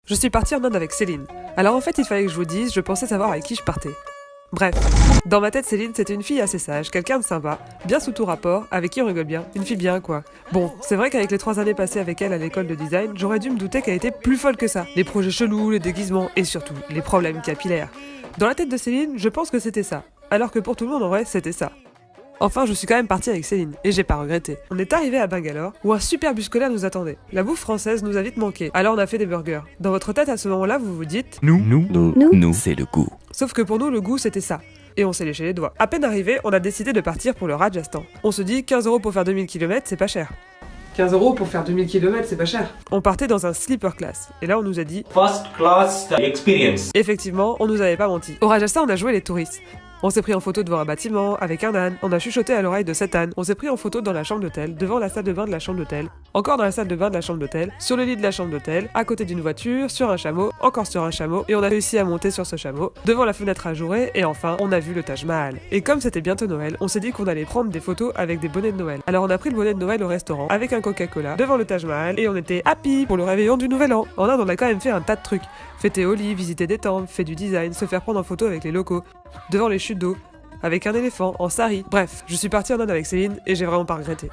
Je suis partie en Inde avec Céline. Alors en fait, il fallait que je vous dise, je pensais savoir avec qui je partais. Bref, dans ma tête, Céline, c'était une fille assez sage, quelqu'un de sympa, bien sous tout rapport, avec qui on rigole bien, une fille bien quoi. Bon, c'est vrai qu'avec les 3 années passées avec elle à l'école de design, j'aurais dû me douter qu'elle était plus folle que ça. Les projets chelous, les déguisements et surtout, les problèmes capillaires. Dans la tête de Céline, je pense que c'était ça. Alors que pour tout le monde, en vrai, c'était ça. Enfin, je suis quand même partie avec Céline, et j'ai pas regretté. On est arrivé à Bangalore, où un super bus scolaire nous attendait. La bouffe française nous a vite manqué, alors on a fait des burgers. Dans votre tête, à ce moment-là, vous vous dites... Nous, c'est le goût. Sauf que pour nous, le goût, c'était ça. Et on s'est léché les doigts. À peine arrivé, on a décidé de partir pour le Rajasthan. On se dit, 15 € pour faire 2000 km, c'est pas cher. 15 € pour faire 2000 km, c'est pas cher. On partait dans un sleeper class. Et là, on nous a dit... First class experience. Effectivement, on nous avait pas menti. Au Rajasthan, on a joué les touristes. On s'est pris en photo devant un bâtiment, avec un âne, on a chuchoté à l'oreille de cet âne, on s'est pris en photo dans la chambre d'hôtel, devant la salle de bain de la chambre d'hôtel, encore dans la salle de bain de la chambre d'hôtel, sur le lit de la chambre d'hôtel, à côté d'une voiture, sur un chameau, encore sur un chameau, et on a réussi à monter sur ce chameau, devant la fenêtre ajourée, et enfin, on a vu le Taj Mahal. Et comme c'était bientôt Noël, on s'est dit qu'on allait prendre des photos avec des bonnets de Noël. Alors on a pris le bonnet de Noël au restaurant, avec un Coca-Cola, devant le Taj Mahal, et on était happy pour le réveillon du Nouvel An. En Inde, on a quand même fait un tas de trucs. Fêter au lit, visiter des temples, fait du design, se faire prendre en photo avec les locaux, devant les chutes d'eau, avec un éléphant, en sari. Bref, je suis partie en Inde avec Céline et j'ai vraiment pas regretté.